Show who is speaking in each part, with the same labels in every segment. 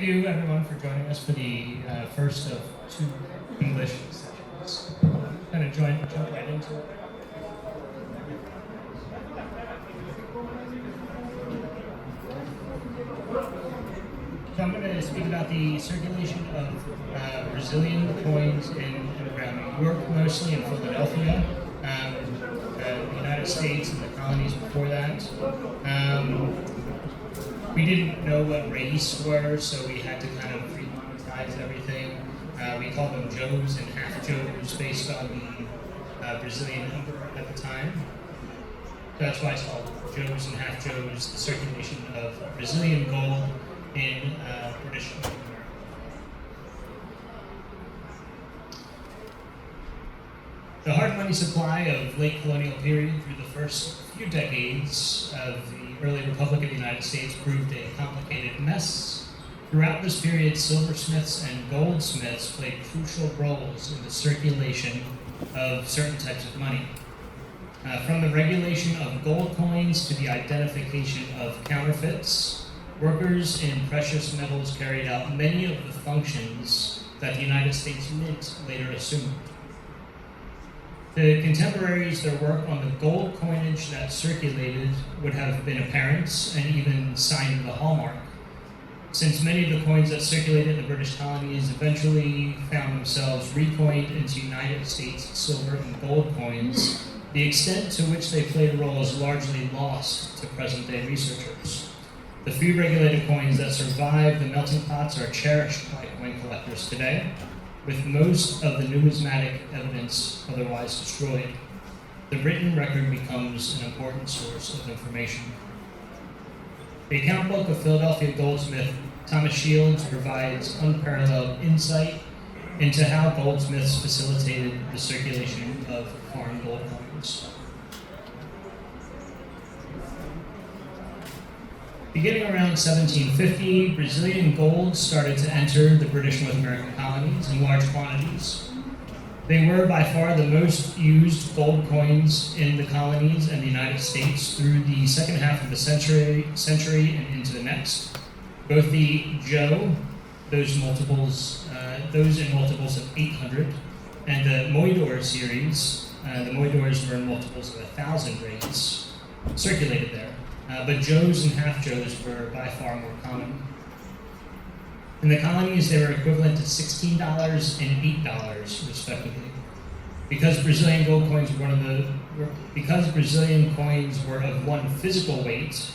Speaker 1: Thank you, everyone, for joining us for the first of two English sessions. I'm going to jump right into it. So I'm going to speak about the circulation of Brazilian coins in and around New York, mostly in Philadelphia, the United States and the colonies before that. We didn't know what race were, so we had to kind of pre-monetize everything. We called them Joes and half-Joes based on the Brazilian emperor at the time. So that's why it's called Joes and half-Joes, the circulation of Brazilian gold in British North America. The hard money supply of late colonial period through the first few decades of the early Republic of the United States proved a complicated mess. Throughout this period, silversmiths and goldsmiths played crucial roles in the circulation of certain types of money. From the regulation of gold coins to the identification of counterfeits, workers in precious metals carried out many of the functions that the United States Mint later assumed. To contemporaries, their work on the gold coinage that circulated would have been apparent and even signed the hallmark. Since many of the coins that circulated in the British colonies eventually found themselves recoined into United States silver and gold coins, the extent to which they played a role is largely lost to present-day researchers. The few regulated coins that survive the melting pots are cherished by coin collectors today, with most of the numismatic evidence otherwise destroyed. The written record becomes an important source of information. The account book of Philadelphia goldsmith Thomas Shields provides unparalleled insight into how goldsmiths facilitated the circulation of foreign gold coins. Beginning around 1750, Brazilian gold started to enter the British North American colonies in large quantities. They were by far the most used gold coins in the colonies and the United States through the second half of the century and into the next. Both the Joe, those in multiples of 800, and the Moidor series, the Moidors were in multiples of 1,000 rates, circulated there. But Joes and half-Joes were by far more common. In the colonies, they were equivalent to $16 and $8, respectively. Because Brazilian coins were of one physical weight,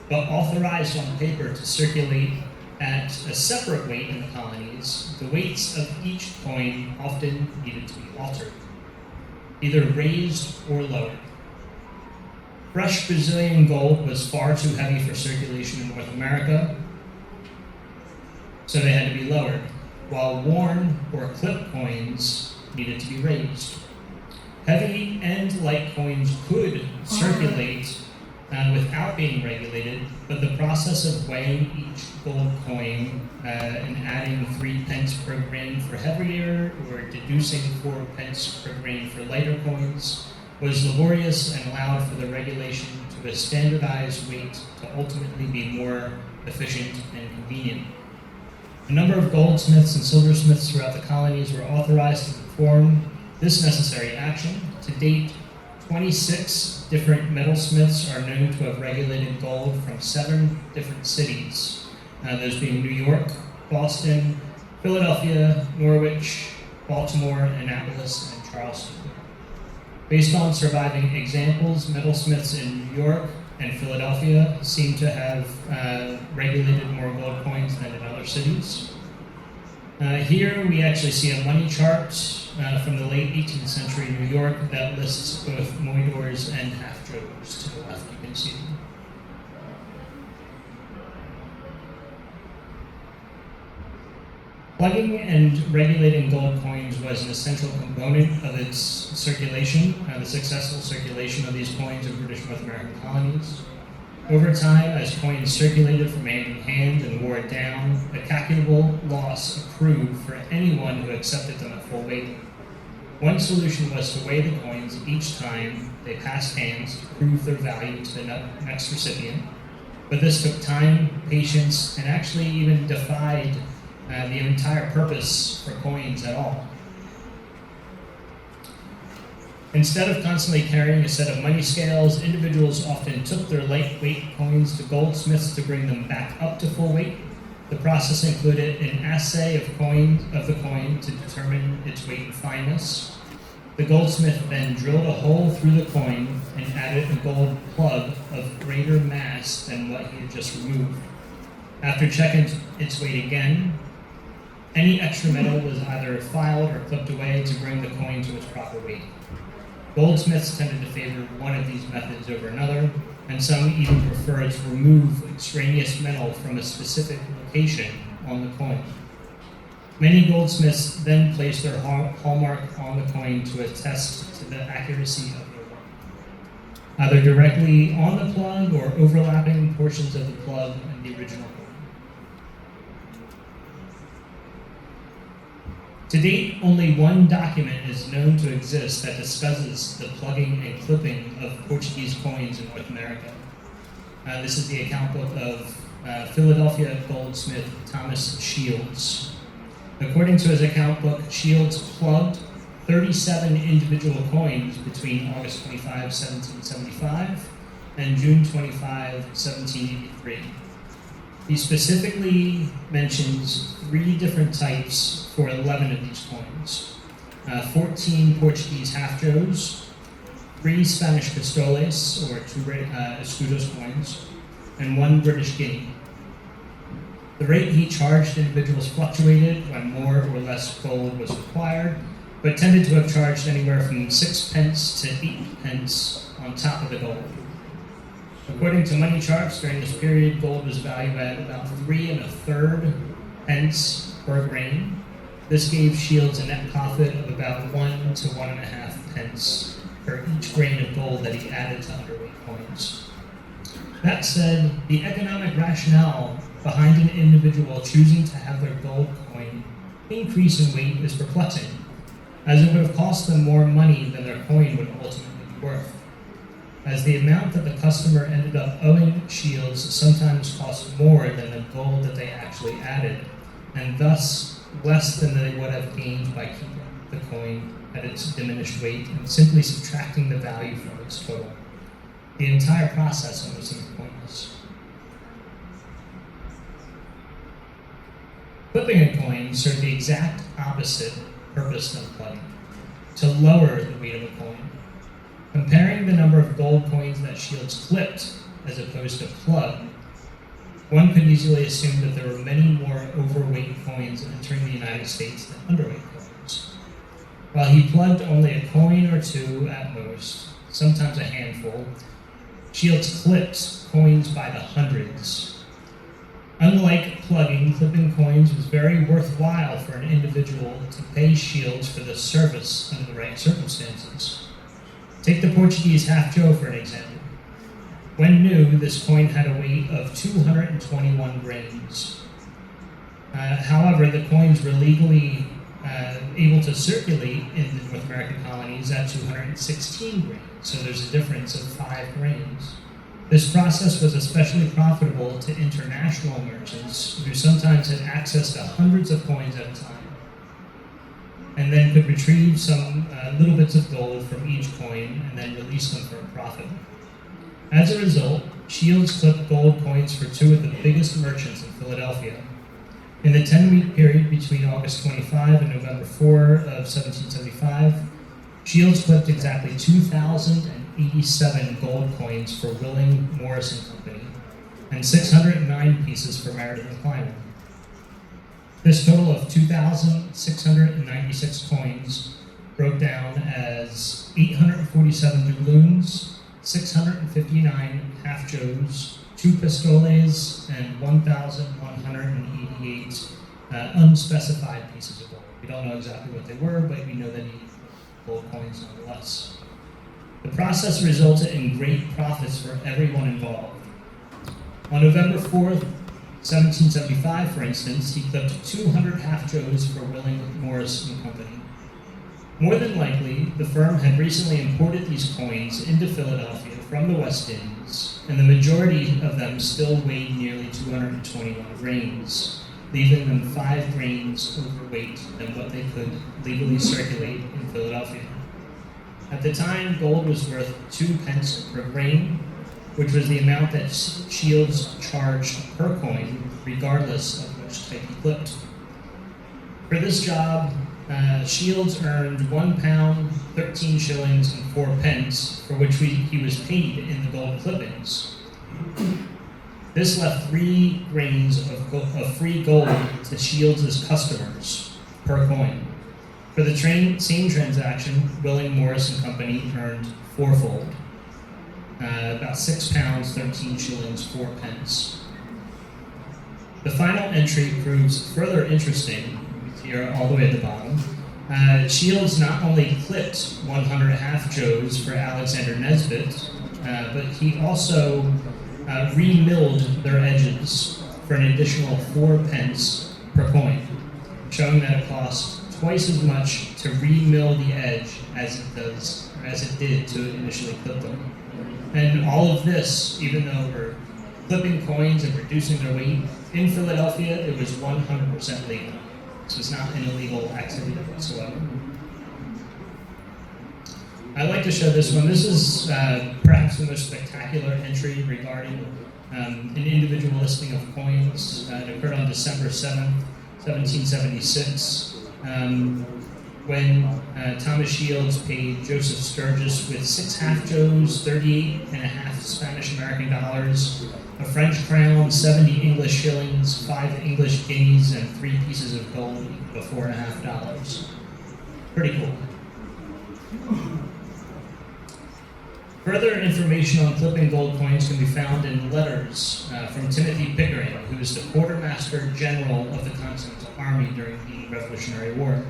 Speaker 1: but authorized on paper to circulate at a separate weight in the colonies, the weights of each coin often needed to be altered, either raised or lowered. Fresh Brazilian gold was far too heavy for circulation in North America, so they had to be lowered, while worn or clipped coins needed to be raised. Heavy and light coins could circulate without being regulated, but the process of weighing each gold coin and adding 3 pence per grain for heavier or deducing 4 pence per grain for lighter coins was laborious and allowed for the regulation to a standardized weight to ultimately be more efficient and convenient. A number of goldsmiths and silversmiths throughout the colonies were authorized to perform this necessary action. To date, 26 different metalsmiths are known to have regulated gold from 7 different cities, those being New York, Boston, Philadelphia, Norwich, Baltimore, Annapolis, and Charleston. Based on surviving examples, metalsmiths in New York and Philadelphia seem to have regulated more gold coins than in other cities. Here we actually see a money chart from the late 18th century New York that lists both moidors and half-Joes. To the left you can see them. Plugging and regulating gold coins was an essential component of its circulation, the successful circulation of these coins in British North American colonies. Over time, as coins circulated from hand in hand and wore down, a calculable loss accrued for anyone who accepted them at full weight. One solution was to weigh the coins each time they passed hands to prove their value to the next recipient. But this took time, patience, and actually even defied the entire purpose for coins at all. Instead of constantly carrying a set of money scales, individuals often took their lightweight coins to goldsmiths to bring them back up to full weight. The process included an assay of the coin to determine its weight and fineness. The goldsmith then drilled a hole through the coin and added a gold plug of greater mass than what he had just removed. After checking its weight again, any extra metal was either filed or clipped away to bring the coin to its proper weight. Goldsmiths tended to favor one of these methods over another, and some even preferred to remove extraneous metal from a specific location on the coin. Many goldsmiths then placed their hallmark on the coin to attest to the accuracy of their work, either directly on the plug or overlapping portions of the plug and the original coin. To date, only one document is known to exist that discusses the plugging and clipping of Portuguese coins in North America. This is the account book of Philadelphia goldsmith Thomas Shields. According to his account book, Shields plugged 37 individual coins between August 25, 1775 and June 25, 1783. He specifically mentions 3 different types for 11 of these coins. 14 Portuguese half-joes, 3 Spanish pistoles, or 2 escudos coins, and 1 British guinea. The rate he charged individuals fluctuated when more or less gold was required, but tended to have charged anywhere from 6 pence to 8 pence on top of the gold. According to money charts, during this period, gold was valued at about 3 1/3 pence per grain. This gave Shields a net profit of about 1 to 1.5 pence per each grain of gold that he added to underweight coins. That said, the economic rationale behind an individual choosing to have their gold coin increase in weight is perplexing, as it would have cost them more money than their coin would ultimately be worth, as the amount that the customer ended up owing Shields sometimes cost more than the gold that they actually added, and thus less than they would have gained by keeping the coin at its diminished weight and simply subtracting the value from its total. The entire process almost seemed pointless. Flipping a coin served the exact opposite purpose of plugging, to lower the weight of a coin. Comparing the number of gold coins that Shields clipped as opposed to plugged, one could easily assume that there were many more overweight coins entering the United States than underweight coins. While he plugged only a coin or 2 at most, sometimes a handful, Shields clipped coins by the hundreds. Unlike plugging, clipping coins was very worthwhile for an individual to pay Shields for the service under the right circumstances. Take the Portuguese half-joe for an example. When new, this coin had a weight of 221 grains. However, the coins were legally able to circulate in the North American colonies at 216 grains, so there's a difference of 5 grains. This process was especially profitable to international merchants who sometimes had access to hundreds of coins at a time, and then could retrieve some little bits of gold from each coin and then release them for a profit. As a result, Shields clipped gold coins for 2 of the biggest merchants in Philadelphia. In the 10-week period between August 25 and November 4 of 1775, Shields clipped exactly 2,087 gold coins for Willing, Morris and Company, and 609 pieces for Meredith and Kleiner. This total of 2,696 coins broke down as 847 doubloons, 659 half-joes, 2 pistoles, and 1,188 unspecified pieces of gold. We don't know exactly what they were, but we know that he gold coins nonetheless. The process resulted in great profits for everyone involved. On November 4th, 1775, for instance, he clipped 200 half-joes for Willing, Morris and Company. More than likely, the firm had recently imported these coins into Philadelphia from the West Indies, and the majority of them still weighed nearly 221 grains, leaving them 5 grains overweight than what they could legally circulate in Philadelphia. At the time, gold was worth 2 pence per grain, which was the amount that Shields charged per coin, regardless of which type he clipped. For this job, Shields earned £1, 13 shillings, and 4 pence, for which he was paid in the gold clippings. This left 3 grains of free gold to Shields' customers per coin. For the same transaction, Willing Morris and Company earned fourfold, about £6, 13 shillings, 4 pence. The final entry proves further interesting. Here, all the way at the bottom. Shields not only clipped 100 half-joes for Alexander Nesbitt, but he also remilled their edges for an additional 4 pence per coin, showing that it cost twice as much to remill the edge as it did to initially clip them. And all of this, even though we're clipping coins and reducing their weight, in Philadelphia it was 100% legal. So it's not an illegal activity whatsoever. I like to show this one. This is perhaps the most spectacular entry regarding an individual listing of coins. It occurred on December 7th, 1776, when Thomas Shields paid Joseph Sturgis with 6 half-joes, 38.5 Spanish American dollars, a French crown, 70 English shillings, 5 English guineas, and 3 pieces of gold equal to $4.50. Pretty cool. Further information on clipping gold coins can be found in letters from Timothy Pickering, who was the quartermaster general of the Continental Army during the Revolutionary War.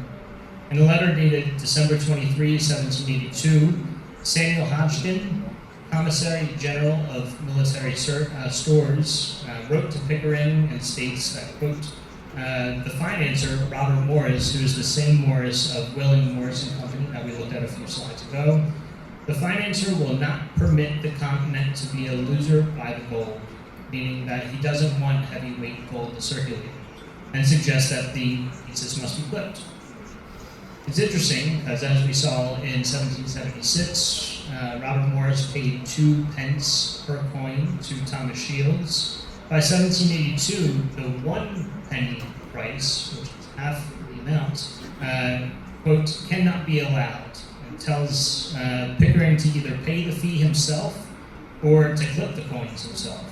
Speaker 1: In a letter dated December 23, 1782, Samuel Hodgkin, Commissary General of Military Stores, wrote to Pickering and states that, quote, the financer, Robert Morris, who is the same Morris of Willing Morris and Company that we looked at a few slides ago, the financer will not permit the continent to be a loser by the gold, meaning that he doesn't want heavyweight gold to circulate, and suggests that the pieces must be clipped. It's interesting, because as we saw in 1776, Robert Morris paid 2 pence per coin to Thomas Shields. By 1782, the 1 penny price, which is half the amount, quote, cannot be allowed, and tells Pickering to either pay the fee himself or to clip the coins himself.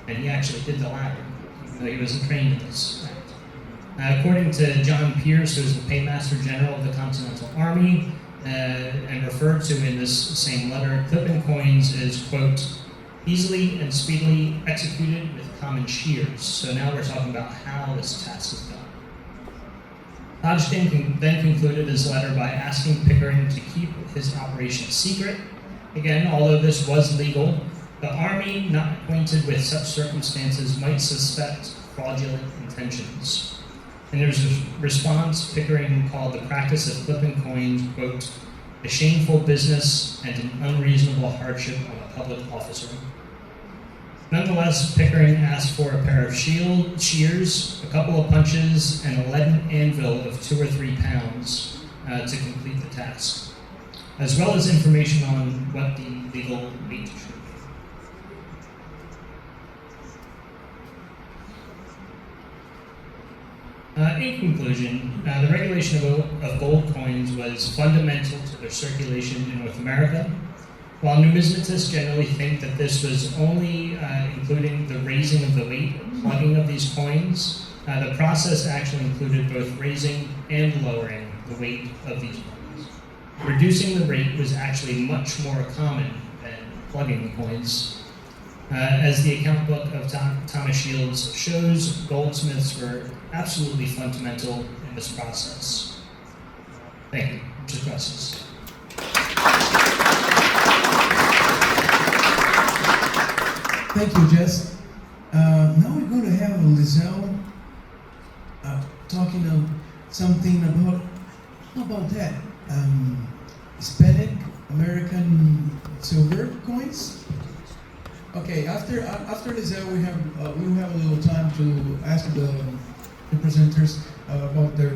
Speaker 1: And he actually did the latter, even though he wasn't trained in this act. According to John Pierce, who is the Paymaster General of the Continental Army, and referred to in this same letter, clipping coins is, quote, easily and speedily executed with common shears. So now we're talking about how this task is done. Hodgkin then concluded his letter by asking Pickering to keep his operation secret. Again, although this was legal, the Army, not acquainted with such circumstances, might suspect fraudulent intentions. In his response, Pickering called the practice of clipping coins, quote, a shameful business and an unreasonable hardship on a public officer. Nonetheless, Pickering asked for a pair of shears, a couple of punches, and a leaden anvil of 2 or 3 pounds to complete the task, as well as information on what the legal weight should be. In conclusion, the regulation of gold coins was fundamental to their circulation in North America. While numismatists generally think that this was only including the raising of the weight or plugging of these coins, the process actually included both raising and lowering the weight of these coins. Reducing the weight was actually much more common than plugging the coins. As the account book of Thomas Shields shows, goldsmiths were absolutely fundamental in this process. Thank you. Just questions.
Speaker 2: Thank you, Jess. Now we're going to have Lizelle talking of something about, how about that? Hispanic American silver coins. Okay, after Lizelle, we will have a little time to ask the presenters about their